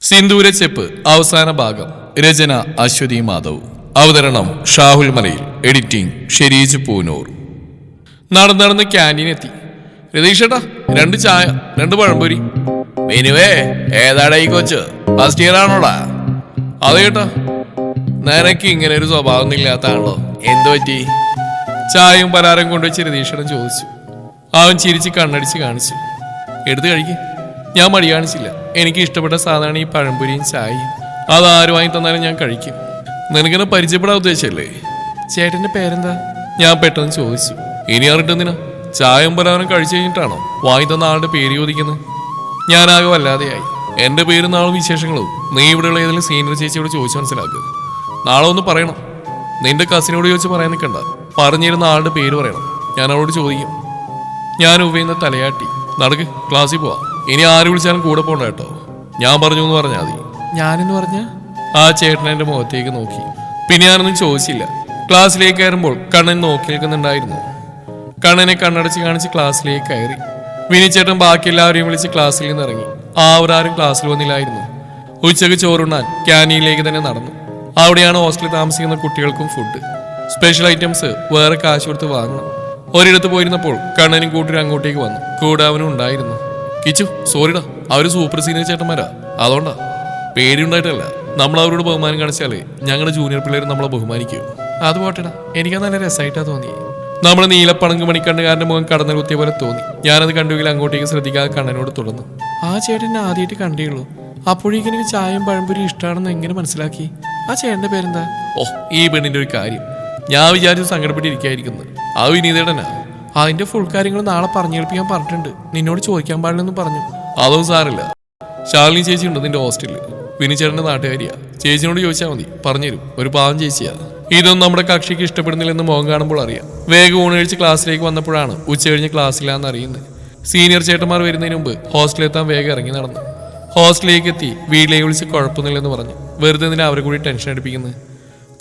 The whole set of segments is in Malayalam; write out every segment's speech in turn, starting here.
സിന്ദൂരച്ചെപ്പ് അവസാന ഭാഗം. രചന അശ്വതി മാധവ്. അവതരണം ഷാഹുൽ മലയിൽ. എഡിറ്റിംഗ് ഷെരീജ് പൂനൂർ. നടന്ന് ക്യാൻറ്റീനെത്തി. രതീഷേട്ടാ 2 ചായ 2 പഴംപൊരി. മെനുവേ ഏതാടാ ഈ കൊച്ച്? ഫസ്റ്റ് ഇയർ ആണോടാ? അതേട്ടാ. നിനക്ക് ഇങ്ങനെ ഒരു സ്വഭാവം ഇല്ലാത്താണല്ലോ, എന്തു പറ്റി? ചായയും പലഹാരം കൊണ്ടുവച്ച് രതീഷേട്ടൻ ചോദിച്ചു. അവൻ ചിരിച്ച് കണ്ണടിച്ച് കാണിച്ചു. എടുത്ത് കഴിക്കും. ഞാൻ മടി കാണിച്ചില്ല. എനിക്ക് ഇഷ്ടപ്പെട്ട സാധാരണ ഈ പഴംപൊരിയും ചായയും. അതാര് വാങ്ങി തന്നാലും ഞാൻ കഴിക്കും. നിനക്കെന്നെ പരിചയപ്പെടാൻ ഉദ്ദേശിച്ചല്ലേ? ചേട്ടന്റെ പേരെന്താ? ഞാൻ പെട്ടെന്ന് ചോദിച്ചു. ഇനി അറിഞ്ഞെന്തിനാ? ചായയും പലഹാരം കഴിച്ചു കഴിഞ്ഞിട്ടാണോ വാങ്ങി തന്ന ആളുടെ പേര് ചോദിക്കുന്നത്? ഞാനാകെ വല്ലാതെയായി. എന്റെ പേരും നാളും വിശേഷങ്ങളും നീ ഇവിടെയുള്ള ഏതെങ്കിലും സീനിയർ ചേച്ചിയോട് ചോദിച്ചു മനസ്സിലാക്കുക. നാളെ ഒന്ന് പറയണം. നിന്റെ കസിനോട് ചോദിച്ച് പറയാൻ നിൽക്കണ്ട. പറഞ്ഞിരുന്ന ആളുടെ പേര് പറയണം. ഞാൻ അവളോട് ചോദിക്കും. ഞാൻ ഉപയുന്ന തലയാട്ടി. നടക്ക്, ക്ലാസ്സിൽ പോവാം. ഇനി ആര് വിളിച്ചാലും കൂടെ പോകണ്ട കേട്ടോ. ഞാൻ പറഞ്ഞു എന്ന് പറഞ്ഞാൽ മതി. ഞാനെന്ന് പറഞ്ഞ ആ ചേട്ടൻ എന്റെ മുഖത്തേക്ക് നോക്കി. പിന്നെ ഞാനൊന്നും ചോദിച്ചില്ല. ക്ലാസ്സിലേക്ക് കയറുമ്പോൾ കണ്ണൻ നോക്കി നിൽക്കുന്നുണ്ടായിരുന്നു. കണ്ണനെ കണ്ണടച്ച് കാണിച്ച് ക്ലാസ്സിലേക്ക് കയറി. വിനിച്ചേട്ടൻ ബാക്കി എല്ലാവരെയും വിളിച്ച് ക്ലാസ്സിൽ നിന്ന് ഇറങ്ങി. ആവരാരും ക്ലാസ്സിൽ വന്നില്ലായിരുന്നു. ഉച്ചക്ക് ചോറുണ്ണാൻ ക്യാൻറ്റീനിലേക്ക് തന്നെ നടന്നു. അവിടെയാണ് ഹോസ്റ്റലിൽ താമസിക്കുന്ന കുട്ടികൾക്കും ഫുഡ്. സ്പെഷ്യൽ ഐറ്റംസ് വേറെ കാശ് കൊടുത്ത് വാങ്ങണം. ഒരിടത്ത് പോയിരുന്നപ്പോൾ കണ്ണനും കൂട്ടരും അങ്ങോട്ടേക്ക് വന്നു. കൂടെ അവനും ഉണ്ടായിരുന്നു. കിച്ചു, സോറിടാ, അവര് സൂപ്പർ സീനിയർ ചേട്ടന്മാരാ, അതുകൊണ്ടാ. പേടിയുണ്ടായിട്ടല്ല, നമ്മൾ അവരോട് ബഹുമാനം കാണിച്ചാലേ ഞങ്ങളുടെ ജൂനിയർ പിള്ളേർ നമ്മളെ ബഹുമാനിക്കൂ. അത് പോട്ടെടാ, എനിക്കത് നല്ല രസമായിട്ടാ തോന്നി. നമ്മുടെ നീലപ്പണങ്ക് മണിക്കണ്ണുകാരന്റെ മുഖം കടന്നു കുത്തിയ പോലെ തോന്നി. ഞാനത് കണ്ടുവെങ്കിൽ അങ്ങോട്ടേക്ക് ശ്രദ്ധിക്കാതെ കണ്ണനോട് തുടർന്നു. ആ ചേട്ടനെ ആദ്യമായിട്ട് കണ്ടേയുള്ളൂ. അപ്പോഴേക്കും എനിക്ക് ചായയും പഴംപൊരി ഇഷ്ടമാണെന്ന് എങ്ങനെ മനസ്സിലാക്കി? ആ ചേട്ടന്റെ പേരെന്താ? ഓ, ഈ പെണ്ണിന്റെ ഒരു കാര്യം ഞാൻ വിചാരിച്ചു സങ്കടപ്പെട്ടിരിക്കായിരിക്കുന്നത്. ആ വിനീതേടനാ. അതിന്റെ ഫുൾ കാര്യങ്ങൾ നാളെ പറഞ്ഞു കേൾപ്പിക്കാൻ പറഞ്ഞിട്ടുണ്ട്. നിന്നോട് ചോദിക്കാൻ പാടില്ലെന്നും പറഞ്ഞു. അതൊന്നും സാറില്ല. ശാലിനി ചേച്ചി ഉണ്ട് നിന്റെ ഹോസ്റ്റലിൽ. വിനിച്ചേട്ടന്റെ നാട്ടുകാരിയാ. ചേച്ചിനോട് ചോദിച്ചാൽ മതി, പറഞ്ഞുതരും. ഒരു പാവം ചേച്ചിയാ. ഇതൊന്നും നമ്മുടെ കക്ഷിക്ക് ഇഷ്ടപ്പെടുന്നില്ലെന്ന് മുഖം കാണുമ്പോൾ അറിയാം. വേഗം ഊണഴിച്ച് ക്ലാസ്സിലേക്ക് വന്നപ്പോഴാണ് ഉച്ച കഴിഞ്ഞ് ക്ലാസ്സിലാന്ന് അറിയുന്നത്. സീനിയർ ചേട്ടന്മാർ വരുന്നതിന് മുമ്പ് ഹോസ്റ്റലിലെത്താൻ വേഗം ഇറങ്ങി നടന്നു. ഹോസ്റ്റലിലേക്ക് എത്തി വീട്ടിലേക്ക് വിളിച്ച് കുഴപ്പമൊന്നുമില്ലെന്ന് പറഞ്ഞു. വെറുതെ എന്തിനാ അവരെ കൂടി ടെൻഷൻ അടിപ്പിക്കുന്നത്?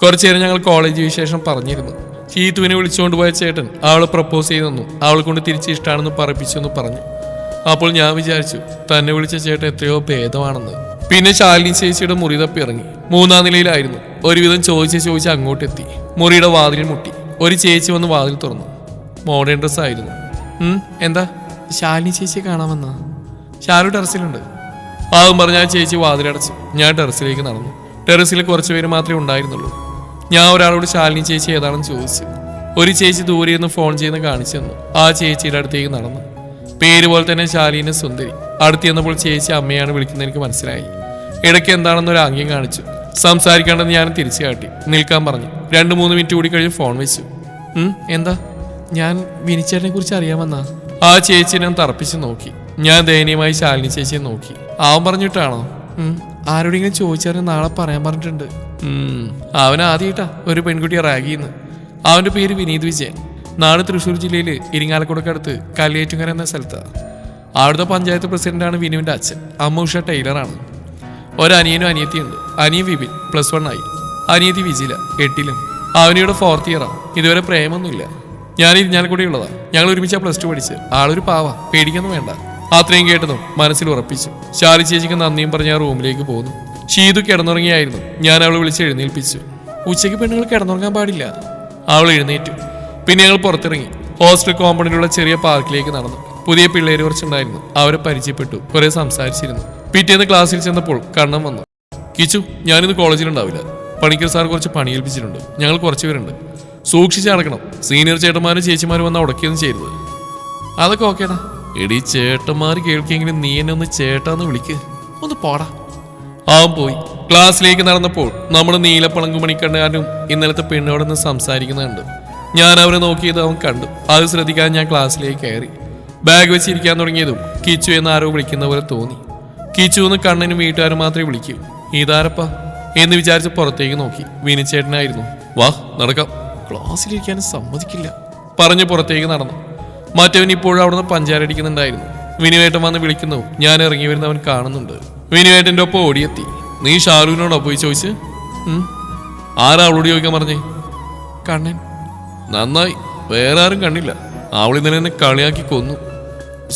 കുറച്ചു നേരം ഞങ്ങൾ കോളേജ് വിശേഷം പറഞ്ഞിരുന്നു. ചീത്തുവിനെ വിളിച്ചുകൊണ്ട് പോയ ചേട്ടൻ അവളെ പ്രപ്പോസ് ചെയ്തെന്നും അവളെ കൊണ്ട് തിരിച്ച് ഇഷ്ടമാണെന്ന് പറയിപ്പിച്ചെന്ന് പറഞ്ഞു. അപ്പോൾ ഞാൻ വിചാരിച്ചു തന്നെ വിളിച്ച ചേട്ടൻ എത്രയോ ഭേദമാണെന്ന്. പിന്നെ ശാലിനി ചേച്ചിയുടെ മുറി തപ്പി ഇറങ്ങി. 3-ാം നിലയിലായിരുന്നു. ഒരുവിധം ചോദിച്ച് അങ്ങോട്ടെത്തി. മുറിയുടെ വാതിലിൽ മുട്ടി. ഒരു ചേച്ചി വന്ന് വാതിൽ തുറന്നു. മോഡേൺ ഡ്രസ് ആയിരുന്നു. എന്താ? ശാലിനി ചേച്ചിയെ കാണാമെന്നാ? ശാലു ടെറസിലുണ്ട്. ആവും പറഞ്ഞ ആ ചേച്ചി വാതിലടച്ചു. ഞാൻ ടെറസിലേക്ക് നടന്നു. ടെറസിൽ കുറച്ച് പേര് മാത്രമേ ഉണ്ടായിരുന്നുള്ളൂ. ഞാൻ ഒരാളോട് ശാലിനി ചേച്ചി ഏതാണെന്ന് ചോദിച്ചു. ഒരു ചേച്ചി ദൂരെ നിന്ന് ഫോൺ ചെയ്യുന്ന കാണിച്ചു തന്നു. ആ ചേച്ചിയുടെ അടുത്തേക്ക് നടന്നു. പേര് പോലെ തന്നെ ശാലിനി സുന്ദരി. അടുത്ത് ചെന്നപ്പോൾ ചേച്ചി അമ്മയാണ് വിളിക്കുന്നത് എനിക്ക് മനസ്സിലായി. ഇടയ്ക്ക് എന്താണെന്നൊരു ആംഗ്യം കാണിച്ചു. സംസാരിക്കേണ്ടെന്ന് ഞാൻ തിരിച്ചു കാട്ടി. നിൽക്കാൻ പറഞ്ഞു. 2-3 മിനിറ്റ് കൂടി കഴിഞ്ഞ് ഫോൺ വെച്ചു. എന്താ? ഞാൻ വിനിച്ചേട്ടനെ കുറിച്ച് അറിയാമെന്നാ? ആ ചേച്ചിയെ ഞാൻ തറപ്പിച്ച് നോക്കി. ഞാൻ ദയനീയമായി ശാലിനി ചേച്ചിയെ നോക്കി. അവൻ പറഞ്ഞിട്ടാണോ? ആരോടെങ്കിലും ചോദിച്ചാലും നാളെ പറയാൻ പറഞ്ഞിട്ടുണ്ട്. അവൻ ആദ്യമായിട്ടാ ഒരു പെൺകുട്ടിയെ റാഗിന്ന്. അവന്റെ പേര് വിനീത് വിജയൻ. നാട് തൃശ്ശൂർ ജില്ലയിൽ ഇരിങ്ങാലക്കുടക്കടുത്ത് കല്ലേറ്റുങ്കര എന്ന സ്ഥലത്താണ്. അവിടുത്തെ പഞ്ചായത്ത് പ്രസിഡന്റാണ് വിനുവിന്റെ അച്ഛൻ. അമ്മ ഉഷ ടൈലറാണ്. ഒരനിയനും അനിയത്തിയുണ്ട്. അനിയൻ വിപിൻ +1 ആയി. അനിയത്തി വിജില 8ലും. അവനിയുടെ 4th ഇയറാണ്. ഇതുവരെ പ്രേമൊന്നുമില്ല. ഞാൻ ഇരിഞ്ഞാലക്കുടയുള്ളതാ. ഞങ്ങൾ ഒരുമിച്ചാ +2 പഠിച്ച്. ആളൊരു പാവാ, പേടിക്കൊന്നും വേണ്ട. അത്രയും കേട്ടതും മനസ്സിൽ ഉറപ്പിച്ചു. ശാലി ചേച്ചിക്ക് നന്ദിയും പറഞ്ഞ ആ റൂമിലേക്ക് പോന്നു. ഷീതു കിടന്നുറങ്ങിയായിരുന്നു. ഞാൻ അവളെ വിളിച്ച് എഴുന്നേൽപ്പിച്ചു. ഉച്ചയ്ക്ക് പെണ്ണുങ്ങൾ കിടന്നുറങ്ങാൻ പാടില്ല. അവൾ എഴുന്നേറ്റു. പിന്നെ ഞങ്ങൾ പുറത്തിറങ്ങി. ഹോസ്റ്റൽ കോമ്പൗണ്ടിലുള്ള ചെറിയ പാർക്കിലേക്ക് നടന്നു. പുതിയ പിള്ളേര് കുറച്ചുണ്ടായിരുന്നു. അവരെ പരിചയപ്പെട്ടു. കുറെ സംസാരിച്ചിരുന്നു. പിറ്റേന്ന് ക്ലാസ്സിൽ ചെന്നപ്പോൾ കണ്ണൻ വന്നു. കിച്ചു, ഞാനിന്ന് കോളേജിലുണ്ടാവില്ല. പണിക്കർ സാർ കുറച്ച് പണി ഏൽപ്പിച്ചിട്ടുണ്ട്. ഞങ്ങൾ കുറച്ച് പേരുണ്ട്. സൂക്ഷിച്ച് നടക്കണം. സീനിയർ ചേട്ടന്മാരും ചേച്ചിമാരും വന്ന് ഉടക്കിയൊന്നും ചെയ്യരുത്. അതൊക്കെ ഓക്കേടാ. എടി, ചേട്ടന്മാർ കേൾക്കെങ്കിലും നീ എന്നെ ഒന്ന് ചേട്ടാന്ന് വിളിക്ക്. ഒന്ന് പോടാ. അവൻ പോയി. ക്ലാസ്സിലേക്ക് നടന്നപ്പോൾ നമ്മുടെ നീലപ്പണങ്ക് മണിക്കണ്ണാനും ഇന്നലത്തെ പെണ്ണോടൊന്ന് സംസാരിക്കുന്നുണ്ട്. ഞാൻ അവരെ നോക്കിയത് അവൻ കണ്ടു. അത് ശ്രദ്ധിക്കാൻ ഞാൻ ക്ലാസ്സിലേക്ക് കയറി. ബാഗ് വെച്ചിരിക്കാൻ തുടങ്ങിയതും കിച്ചു എന്ന് ആരോ വിളിക്കുന്ന പോലെ തോന്നി. കിച്ചു എന്ന് കണ്ണനും വീട്ടുകാരും മാത്രമേ വിളിക്കൂ. ഇതാരപ്പ എന്ന് വിചാരിച്ച് പുറത്തേക്ക് നോക്കി. വിനിച്ചേട്ടനായിരുന്നു. വാ നടക്കാം. ക്ലാസ്സിലിരിക്കാനും സമ്മതിക്കില്ല പറഞ്ഞ് പുറത്തേക്ക് നടന്നു. മറ്റവൻ ഇപ്പോഴും അവിടുന്ന് പഞ്ചാരടിക്കുന്നുണ്ടായിരുന്നു. വിനുവേട്ടൻ വന്ന് വിളിക്കുന്നു. ഞാൻ ഇറങ്ങി വരുന്നവൻ കാണുന്നുണ്ട്. വിനുവേട്ടൻ്റെ ഒപ്പം ഓടിയെത്തി. നീ ഷാലുവിനോടോ പോയി ചോദിച്ച്? ആരാ അവളോട് ചോദിക്കാൻ പറഞ്ഞേ? കണ്ണൻ. നന്നായി, വേറെ ആരും കണ്ടില്ല. അവളിന്നലെ എന്നെ കളിയാക്കി കൊന്നു.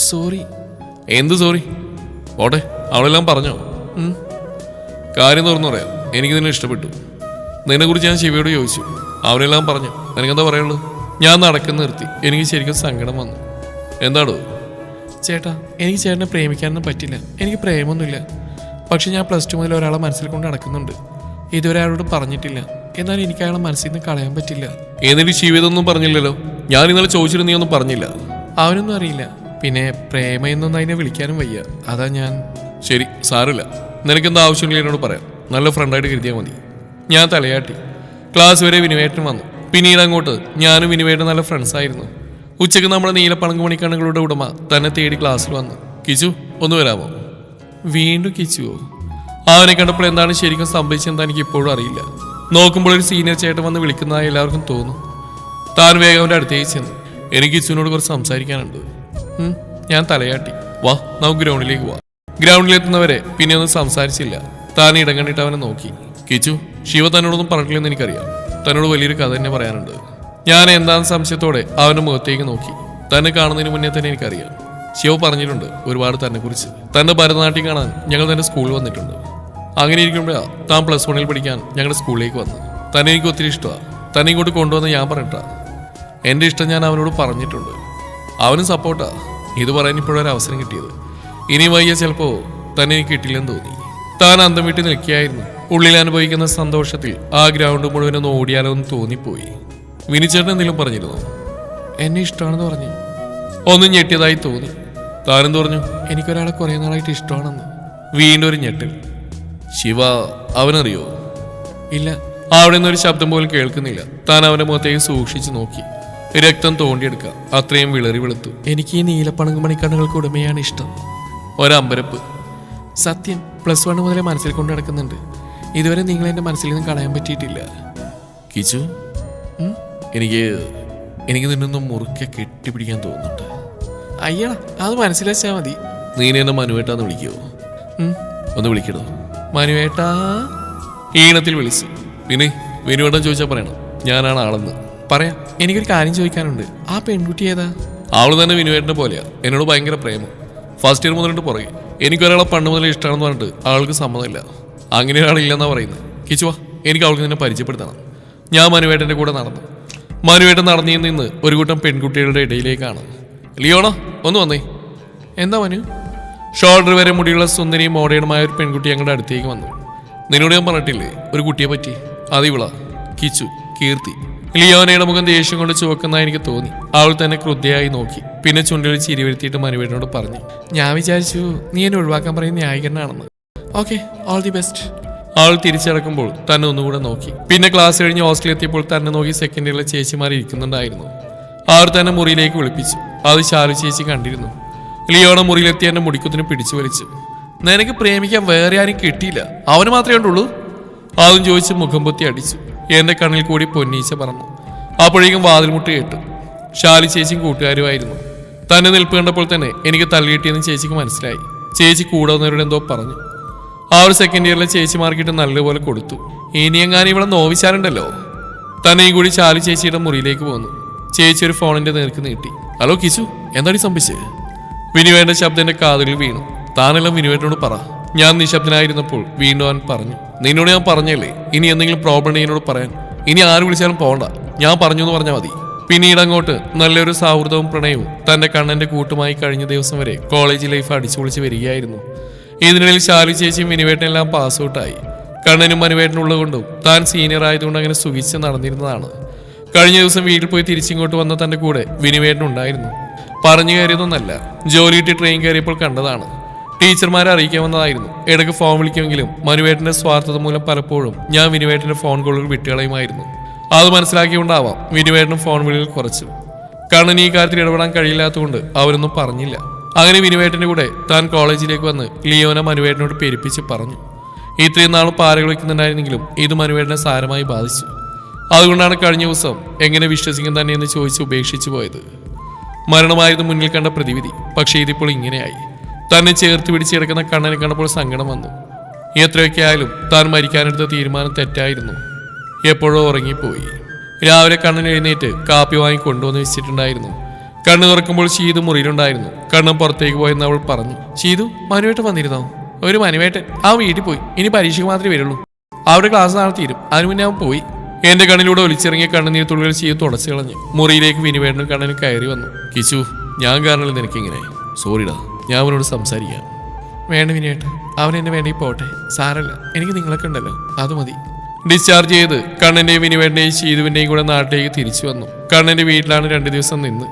സോറി. എന്ത് സോറി? ഓട്ടെ, അവളെല്ലാം പറഞ്ഞോ? കാര്യം തുറന്നു പറയാം, എനിക്ക് നിന്നെ ഇഷ്ടപ്പെട്ടു. നിന്നെക്കുറിച്ച് ഞാൻ ശിവയോട് ചോദിച്ചു, അവനെല്ലാം പറഞ്ഞു. നിനക്കെന്താ പറയുള്ളൂ? ഞാൻ നടക്കുന്ന നിർത്തി. എനിക്ക് ശരിക്കും സങ്കടം വന്നു. എന്താടോ? ചേട്ടാ, എനിക്ക് ചേട്ടനെ പ്രേമിക്കാനൊന്നും പറ്റില്ല. എനിക്ക് പ്രേമൊന്നുമില്ല. പക്ഷെ ഞാൻ +2 മുതൽ ഒരാളെ മനസ്സിൽ കൊണ്ട് നടക്കുന്നുണ്ട്. ഇതുവരെ അയാളോട് പറഞ്ഞിട്ടില്ല. എന്നാൽ എനിക്ക് അയാളെ മനസ്സിൽ നിന്ന് കളയാൻ പറ്റില്ല. എന്നിട്ട് ശിവ ഇതൊന്നും പറഞ്ഞില്ലല്ലോ. ഞാൻ ഇന്നലെ ചോദിച്ചിട്ട് നീ ഒന്നും പറഞ്ഞില്ല. അവനൊന്നും അറിയില്ല. പിന്നെ പ്രേമ എന്നൊന്നും അതിനെ വിളിക്കാനും വയ്യ. അതാ ഞാൻ. ശരി, സാറില്ല. നിനക്കെന്താ ആവശ്യമില്ല എന്നോട് പറയാം. നല്ല ഫ്രണ്ടായിട്ട് കരുതിയാൽ മതി. ഞാൻ തലയാട്ടി. ക്ലാസ് വരെ വിനുവേട്ടൻ വന്നു. പിന്നീട് അങ്ങോട്ട് ഞാനും വിനുവേട്ടൻ നല്ല ഫ്രണ്ട്സായിരുന്നു. ഉച്ചയ്ക്ക് നമ്മുടെ നീലപ്പളങ്ക് മണിക്കണ്ണുകളുടെ ഉടമ തന്നെ തേടി ക്ലാസ്സിൽ വന്നു. കിച്ചു, ഒന്ന് വരാമോ? വീണ്ടും കിച്ചുവോ? അവനെ കണ്ടപ്പോൾ എന്താണ് ശരിക്കും സംഭവിച്ചതെന്ന് എനിക്ക് ഇപ്പോഴും അറിയില്ല. നോക്കുമ്പോൾ ഒരു സീനിയർ ചേട്ടൻ വന്ന് വിളിക്കുന്നതായി എല്ലാവർക്കും തോന്നും. താൻ വേഗം അവൻ്റെ അടുത്തേക്ക് ചെന്നു. എനിക്ക് കിച്ചുവിനോട് കുറച്ച് സംസാരിക്കാനുണ്ട്. ഞാൻ തലയാട്ടി. വാ, നമുക്ക് ഗ്രൗണ്ടിലേക്ക് പോവാം. ഗ്രൗണ്ടിലെത്തുന്നവരെ പിന്നെ ഒന്നും സംസാരിച്ചില്ല. താൻ ഇടം കണ്ടിട്ട് അവനെ നോക്കി. കിച്ചു, ശിവ തന്നോടൊന്നും പറഞ്ഞിട്ടില്ലെന്ന് എനിക്കറിയാം. തന്നോട് വലിയൊരു കഥ തന്നെ പറയാനുണ്ട്. ഞാൻ എന്താണെന്ന് സംശയത്തോടെ അവൻ്റെ മുഖത്തേക്ക് നോക്കി. തന്നെ കാണുന്നതിന് മുന്നേ തന്നെ എനിക്കറിയാം. ശിവ പറഞ്ഞിട്ടുണ്ട് ഒരുപാട് തന്നെക്കുറിച്ച്. തൻ്റെ ഭരതനാട്യം കാണാൻ ഞങ്ങൾ തൻ്റെ സ്കൂളിൽ വന്നിട്ടുണ്ട്. അങ്ങനെ ഇരിക്കുമ്പോഴാണ് താൻ +1 പഠിക്കാൻ ഞങ്ങളുടെ സ്കൂളിലേക്ക് വന്നു. തന്നെ എനിക്ക് ഒത്തിരി ഇഷ്ടമാണ്. തന്നെ ഇങ്ങോട്ട് കൊണ്ടുവന്ന് ഞാൻ പറഞ്ഞിട്ടാ. എൻ്റെ ഇഷ്ടം ഞാൻ അവനോട് പറഞ്ഞിട്ടുണ്ട്. അവനും സപ്പോർട്ടാ. ഇത് പറയാൻ ഇപ്പോഴൊരു അവസരം കിട്ടിയത്. ഇനി വൈകിയ ചിലപ്പോൾ തന്നെ എനിക്ക് കിട്ടില്ലെന്ന് തോന്നി. താൻ അന്തം വിട്ട് നിൽക്കുകയായിരുന്നു. ഉള്ളിൽ അനുഭവിക്കുന്ന സന്തോഷത്തിൽ ആ ഗ്രൗണ്ട് മുഴുവനൊന്ന് ഓടിയാലോ എന്ന് തോന്നിപ്പോയി. വിനിച്ചേട്ടൻ എന്തെങ്കിലും പറഞ്ഞിരുന്നോ? എന്നെ ഇഷ്ടമാണെന്ന് പറഞ്ഞു. ഒന്നും ഞെട്ടിയതായി തോന്നി. താനെന്ത് പറഞ്ഞു? എനിക്കൊരാളെ കുറേ നാളായിട്ട് ഇഷ്ടമാണെന്ന്. വീണ്ടും ഒരു ഞെട്ടൽ. ശിവ അവനറിയോ? ഇല്ല. അവിടെ നിന്നൊരു ശബ്ദം പോലും കേൾക്കുന്നില്ല. താൻ അവന്റെ മുഖത്തേക്ക് സൂക്ഷിച്ചു നോക്കി. രക്തം തോണ്ടിയെടുക്കുക. അത്രയും വിളറി വെളുത്തു. എനിക്ക് ഈ നീലപ്പണങ്ങ് മണിക്കണ്ണുകൾക്ക് ഉടമയാണ് ഇഷ്ടം. ഒരമ്പരപ്പ്. സത്യം, +1 മുതലേ മനസ്സിൽ കൊണ്ട് നടക്കുന്നുണ്ട്. ഇതുവരെ നിങ്ങൾ എൻ്റെ മനസ്സിൽ നിന്ന് കളയാൻ പറ്റിയിട്ടില്ല. കിച്ചു, എനിക്ക് നിന്നൊന്നും മുറുക്കെ കെട്ടിപ്പിടിക്കാൻ തോന്നുന്നുണ്ട്. അയ്യടാ, അത് മനസ്സിലാച്ചാൽ മതി. നീ എന്നെ മനുവേട്ടാന്ന് വിളിക്കുമോ? ഒന്ന് വിളിക്കണോ? മനുവേട്ടാ ഈണത്തിൽ വിളിച്ചു. പിന്നെ വിനുവേട്ടൻ ചോദിച്ചാൽ പറയണം ഞാനാണ് ആളെന്ന്. പറയാം. എനിക്കൊരു കാര്യം ചോദിക്കാനുണ്ട്. ആ പെൺകുട്ടി ഏതാ? അവള് തന്നെ വിനുവേട്ടനെ പോലെയാ. എന്നോട് ഭയങ്കര പ്രേമം. ഫസ്റ്റ് ഇയർ മുതലിട്ട് പുറകെ. എനിക്കൊരാളെ പണ്ട് മുതലേ ഇഷ്ടമാണെന്ന് പറഞ്ഞിട്ട് ആൾക്ക് സമ്മതമില്ല. അങ്ങനെ ഒരാളില്ലെന്നാ പറയുന്നത്. കിച്ചുവാ, എനിക്ക് അവൾക്ക് നിന്നെ പരിചയപ്പെടുത്തണം. ഞാൻ മനുവേട്ടൻ്റെ കൂടെ നടന്നു. മനുവേട്ടൻ നടന്നു നിന്ന് ഒരു കൂട്ടം പെൺകുട്ടികളുടെ ഇടയിലേക്കാണ്. ലിയോണോ, ഒന്ന് വന്നേ. എന്താ മനു? ഷോൾഡർ വരെ മുടിയുള്ള സുന്ദരിയും മോഡേണുമായ ഒരു പെൺകുട്ടി ഞങ്ങളുടെ അടുത്തേക്ക് വന്നു. നിന്നോട് ഞാൻ പറഞ്ഞിട്ടില്ലേ ഒരു കുട്ടിയെ പറ്റി? അത് ഇവളാ, കിച്ചു, കീർത്തി. ലിയോനയുടെ മുഖം ദേഷ്യം കൊണ്ട് ചുവക്കുന്നതായി എനിക്ക് തോന്നി. അവൾ തന്നെ ക്രുദ്ധയായി നോക്കി. പിന്നെ ചുണ്ടിൽ ചിരി വരുത്തിയിട്ട് മനുവേട്ടനോട് പറഞ്ഞു, ഞാൻ വിചാരിച്ചു നീ എന്നെ ഒഴിവാക്കാൻ പറയുന്ന ന്യായീകരണമാണെന്ന്. Okay, all the best. അവൾ തിരിച്ചടക്കുമ്പോൾ തന്നെ ഒന്നുകൂടെ നോക്കി. പിന്നെ ക്ലാസ് കഴിഞ്ഞ് ഹോസ്റ്റലിൽ എത്തിയപ്പോൾ തന്നെ നോക്കി സെക്കൻഡ് ഇയറിലെ ചേച്ചിമാർ ഇരിക്കുന്നുണ്ടായിരുന്നു. അവർ തന്നെ മുറിയിലേക്ക് വിളിപ്പിച്ചു. അത് ശാലു ചേച്ചി കണ്ടിരുന്നു. ലിയോണ മുറിയിലെത്തി എന്നെ മുടിക്കുത്തിന് പിടിച്ചു വലിച്ചു. നിനക്ക് പ്രേമിക്കാൻ വേറെ ആരും കിട്ടിയില്ല, അവന് മാത്രമേ ഉണ്ടുള്ളൂ? അതും ചോദിച്ച് മുഖം പൊത്തി അടിച്ചു. എന്റെ കണ്ണിൽ കൂടി പൊന്നീച്ച പറന്നു. അപ്പോഴേക്കും വാതിൽമുട്ട് കേട്ടു. ശാലി ചേച്ചിയും കൂട്ടുകാരുമായിരുന്നു. തന്നെ നിൽപ്പ് കണ്ടപ്പോൾ തന്നെ എനിക്ക് തള്ളിയിട്ടിയെന്ന് ചേച്ചിക്ക് മനസ്സിലായി. ചേച്ചി കൂടെ വന്നവരോട് എന്തോ പറഞ്ഞു. ആ ഒരു സെക്കൻഡ് ഇയറിലെ ചേച്ചിമാർക്കിട്ട് നല്ലപോലെ കൊടുത്തു. ഇനിയെങ്ങാനും ഇവിടെ നോവിച്ചാലുണ്ടല്ലോ. തന്നെയും കൂടി ശാലി ചേച്ചിയുടെ മുറിയിലേക്ക് പോന്നു. ചേച്ചി ഒരു ഫോണിന്റെ നേർക്ക് നീട്ടി. ഹലോ കിച്ചു, എന്താടി സംഭവിച്ചത്? വിനുവേട്ടന്റെ ശബ്ദം എന്റെ കാതുകളിൽ വീണു. താനെല്ലാം വിനുവേട്ടനോട് പറ. ഞാൻ നിശബ്ദനായിരുന്നപ്പോൾ വീണ്ടും അവൻ പറഞ്ഞു, നിന്നോട് ഞാൻ പറഞ്ഞല്ലേ ഇനി എന്തെങ്കിലും പ്രോബ്ലം എന്നോട് പറയാൻ. ഇനി ആര് വിളിച്ചാലും പോകണ്ട, ഞാൻ പറഞ്ഞു എന്ന് പറഞ്ഞാൽ മതി. പിന്നീട് അങ്ങോട്ട് നല്ലൊരു സൗഹൃദവും പ്രണയവും തന്റെ കണ്ണന്റെ കൂട്ടുമായി കഴിഞ്ഞ ദിവസം വരെ കോളേജ് ലൈഫ് അടിച്ചു പൊളിച്ച് വരികയായിരുന്നു. ഇതിനിടയിൽ ശാലു ചേച്ചിയും വിനുവേട്ടനെല്ലാം പാസ് ഔട്ടായി. കണ്ണനും മനുവേട്ടനുള്ളതുകൊണ്ടും താൻ സീനിയർ ആയതുകൊണ്ട് അങ്ങനെ സുഖിച്ച് നടന്നിരുന്നതാണ്. കഴിഞ്ഞ ദിവസം വീട്ടിൽ പോയി തിരിച്ചിങ്ങോട്ട് വന്ന തന്റെ കൂടെ വിനുവേട്ടനുണ്ടായിരുന്നു. പറഞ്ഞു കയറിയതൊന്നല്ല, ജോലിയിട്ട് ട്രെയിൻ കയറിയപ്പോൾ കണ്ടതാണ്. ടീച്ചർമാരെ അറിയിക്കാൻ വന്നതായിരുന്നു. ഇടയ്ക്ക് ഫോൺ വിളിക്കുമെങ്കിലും മനുവേട്ടന്റെ സ്വാർത്ഥത മൂലം പലപ്പോഴും ഞാൻ വിനുവേട്ടന്റെ ഫോൺ കോളുകൾ വിട്ടുകളയുമായിരുന്നു. അത് മനസ്സിലാക്കിക്കൊണ്ടാവാം വിനുവേട്ടനും ഫോൺ വിളികൾ കുറച്ചു. കണ്ണന് ഈ കാര്യത്തിൽ ഇടപെടാൻ കഴിയില്ലാത്തതുകൊണ്ട് അവരൊന്നും പറഞ്ഞില്ല. അങ്ങനെ വിനുവേട്ടന്റെ കൂടെ താൻ കോളേജിലേക്ക് വന്ന് ലിയോന മനുവേട്ടനോട് പെരുപ്പിച്ച് പറഞ്ഞു. ഇത്രയും നാളും പാരകൾ വയ്ക്കുന്നുണ്ടായിരുന്നെങ്കിലും ഇത് മനുവേട്ടനെ സാരമായി ബാധിച്ചു. അതുകൊണ്ടാണ് കഴിഞ്ഞ ദിവസം എങ്ങനെ വിശ്വസിക്കും തന്നെ എന്ന് ചോദിച്ച് ഉപേക്ഷിച്ചു പോയത്. മരണമായിരുന്നു മുന്നിൽ കണ്ട പ്രതിവിധി. പക്ഷേ ഇതിപ്പോൾ ഇങ്ങനെയായി. തന്നെ ചേർത്ത് പിടിച്ച് കിടക്കുന്ന കണ്ണനെ കണ്ടപ്പോൾ സങ്കടം വന്നു. എത്രയൊക്കെ ആയാലും താൻ മരിക്കാനെടുത്ത തീരുമാനം തെറ്റായിരുന്നു. എപ്പോഴോ ഉറങ്ങിപ്പോയി. രാവിലെ കണ്ണൻ എഴുന്നേറ്റ് കാപ്പി വാങ്ങി കൊണ്ടുവന്ന് വെച്ചിട്ടുണ്ടായിരുന്നു. കണ്ണ് തുറക്കുമ്പോൾ ഷീതു മുറിയിലുണ്ടായിരുന്നു. കണ്ണൻ പുറത്തേക്ക് പോയെന്ന് അവൾ പറഞ്ഞു. ഷീതു, മനുവേട്ടൻ വന്നിരുന്നോ? ഒരു മനുവേട്ടൻ ആ വീട്ടിൽ പോയി. ഇനി പരീക്ഷയ്ക്ക് മാത്രമേ വരുള്ളൂ. അവിടെ ക്ലാസ് നാളെ തീരും. അതിനു മുന്നേ അവൻ പോയി. എന്റെ കണ്ണിലൂടെ ഒലിച്ചിറങ്ങിയ കണ്ണുനീർ തുള്ളികൾ ചെയ്ത് തുടച്ചു കളഞ്ഞു. മുറിയിലേക്ക് വിനുവേട്ടനും കണ്ണനും കയറി വന്നു. കിച്ചു, ഞാൻ കാരണമല്ല നിനക്കിങ്ങനെ. സോറിടാ, ഞാൻ അവനോട് സംസാരിക്കാം. വേണ്ട വിനുവേട്ട, അവൻ എന്നെ വേണമെങ്കിൽ പോട്ടെ. സാരല്ല, എനിക്ക് നിങ്ങളൊക്കെ ഉണ്ടല്ലോ, അത് മതി. ഡിസ്ചാർജ് ചെയ്ത് കണ്ണന്റെയും വിനുവേട്ടന്റെയും ശീതുവിന്റെയും കൂടെ നാട്ടിലേക്ക് തിരിച്ചു വന്നു. കണ്ണന്റെ വീട്ടിലാണ് 2 ദിവസം നിന്ന്.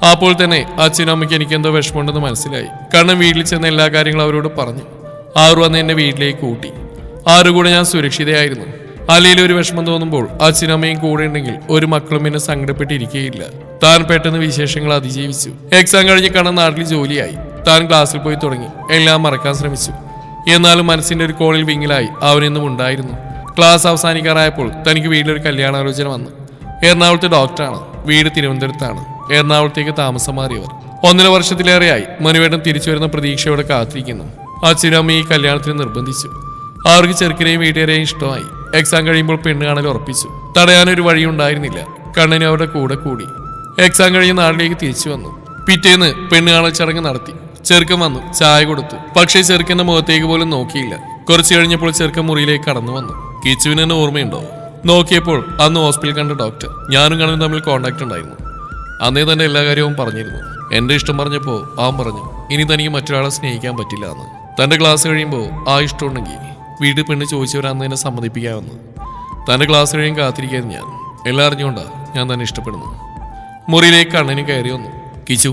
അപ്പോൾ തന്നെ അച്ഛനും അമ്മയ്ക്ക് എനിക്കെന്തോ വിഷമമുണ്ടെന്ന് മനസ്സിലായി. കണ്ണൻ വീട്ടിൽ ചെന്ന എല്ലാ കാര്യങ്ങളും അവരോട് പറഞ്ഞു. ആറ് വന്ന് എന്നെ വീട്ടിലേക്ക് കൂട്ടി. ആറ് കൂടെ ഞാൻ സുരക്ഷിതയായിരുന്നു. അലയിൽ ഒരു വിഷമം തോന്നുമ്പോൾ അച്ഛനും അമ്മയും കൂടെ ഉണ്ടെങ്കിൽ ഒരു മക്കളും എന്നെ സങ്കടപ്പെട്ടിരിക്കുകയില്ല. താൻ പെട്ടെന്ന് വിശേഷങ്ങൾ അതിജീവിച്ചു. എക്സാം കഴിഞ്ഞ് കണ്ണൻ നാട്ടിൽ ജോലിയായി. താൻ ക്ലാസ്സിൽ പോയി തുടങ്ങി. എല്ലാം മറക്കാൻ ശ്രമിച്ചു. എന്നാലും മനസ്സിന്റെ ഒരു കോണിൽ വിങ്ങിലായി അവനെന്നും ഉണ്ടായിരുന്നു. ക്ലാസ് അവസാനിക്കാറായപ്പോൾ തനിക്ക് വീട്ടിലൊരു കല്യാണാലോചന വന്നു. എറണാകുളത്തെ ഡോക്ടറാണ്. വീട് തിരുവനന്തപുരത്താണ്. എറണാകുളത്തേക്ക് താമസം മാറിയവർ. 1.5 വർഷത്തിലേറെയായി മനുവേട്ടൻ തിരിച്ചു വരുന്ന പ്രതീക്ഷയോടെ കാത്തിരിക്കുന്നു. അച്ഛനും അമ്മയും ഈ കല്യാണത്തിന് നിർബന്ധിച്ചു. അവർക്ക് ചെറുക്കനെയും വീട്ടുകാരെയും ഇഷ്ടമായി. എക്സാം കഴിയുമ്പോൾ പെണ്ണ് കാണൽ ഉറപ്പിച്ചു. തടയാനൊരു വഴിയുണ്ടായിരുന്നില്ല. കണ്ണനും അവരുടെ കൂടെ കൂടി. എക്സാം കഴിഞ്ഞ് നാട്ടിലേക്ക് തിരിച്ചു വന്നു. പിറ്റേന്ന് പെണ്ണ് കാണൽ ചടങ്ങ് നടത്തി. ചെറുക്കൻ വന്നു, ചായ കൊടുത്തു. പക്ഷേ ചെറുക്കന്റെ മുഖത്തേക്ക് പോലും നോക്കിയില്ല. കുറച്ചു കഴിഞ്ഞപ്പോൾ ചെറുക്കൻ മുറിയിലേക്ക് കടന്നു വന്നു. കിച്ചുവിന് എന്നെ ഓർമ്മയുണ്ടോ? നോക്കിയപ്പോൾ അന്ന് ഹോസ്പിറ്റലിൽ കണ്ട ഡോക്ടർ. ഞാനും കണ്ണനും തമ്മിൽ കോണ്ടാക്ട് ഉണ്ടായിരുന്നു. അന്നേ തന്നെ എല്ലാ കാര്യവും പറഞ്ഞിരുന്നു. എന്റെ ഇഷ്ടം പറഞ്ഞപ്പോൾ അവൻ പറഞ്ഞു, ഇനി തനിക്ക് മറ്റൊരാളെ സ്നേഹിക്കാൻ പറ്റില്ല എന്ന്. തന്റെ ക്ലാസ് കഴിയുമ്പോൾ ആ ഇഷ്ടം ഉണ്ടെങ്കിൽ വീട്ടിൽ പെണ്ണ് ചോദിച്ചവരാന്ന് തന്നെ സമ്മതിപ്പിക്കാമെന്ന്. തന്റെ ക്ലാസ് കഴിയും കാത്തിരിക്കായിരുന്നു ഞാൻ. എല്ലാം അറിഞ്ഞുകൊണ്ടാ ഞാൻ തന്നെ ഇഷ്ടപ്പെടുന്നു. മുറിയിലേക്ക് കണ്ണനും കയറി വന്നു. കിച്ചു,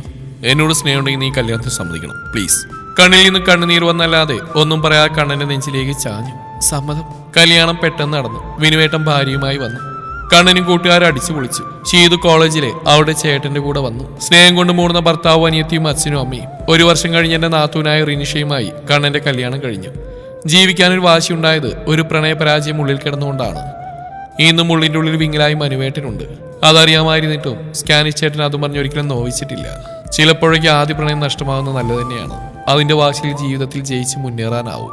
എന്നോട് സ്നേഹമുണ്ടെങ്കിൽ നീ കല്യാണത്തിന് സമ്മതിക്കണം, പ്ലീസ്. കണ്ണിൽ നിന്ന് കണ്ണുനീർ വന്നല്ലാതെ ഒന്നും പറയാതെ കണ്ണന്റെ നെഞ്ചിലേക്ക് ചാഞ്ഞു. സമ്മതം. കല്യാണം പെട്ടെന്ന് നടന്നു. വിനുവേട്ടൻ ഭാര്യയുമായി വന്നു. കണ്ണനും കൂട്ടുകാരും അടിച്ചു പൊളിച്ചു. ഷീതു കോളേജിലെ അവളുടെ ചേട്ടന്റെ കൂടെ വന്നു. സ്നേഹം കൊണ്ട് മൂടുന്ന ഭർത്താവും അനിയത്തിയും അച്ഛനും അമ്മയും. 1 വർഷം കഴിഞ്ഞ് എന്റെ നാത്തൂനായ റിനിഷയുമായി കണ്ണന്റെ കല്യാണം കഴിഞ്ഞു. ജീവിക്കാനൊരു വാശിയുണ്ടായത് ഒരു പ്രണയപരാജയം ഉള്ളിൽ കിടന്നുകൊണ്ടാണ്. ഇന്നും ഉള്ളിൻ്റെ ഉള്ളിൽ വിങ്ങലായി മനുവേട്ടനുണ്ട്. അതറിയാമായിരുന്നിട്ടും സ്കാനിഷ് ചേട്ടൻ അതും പറഞ്ഞ് ഒരിക്കലും നോവിച്ചിട്ടില്ല. ചിലപ്പോഴേക്ക് ആദ്യ പ്രണയം നഷ്ടമാകുന്നത് നല്ലത് തന്നെയാണ്. അതിന്റെ വാശിയിൽ ജീവിതത്തിൽ ജയിച്ച് മുന്നേറാനാവും.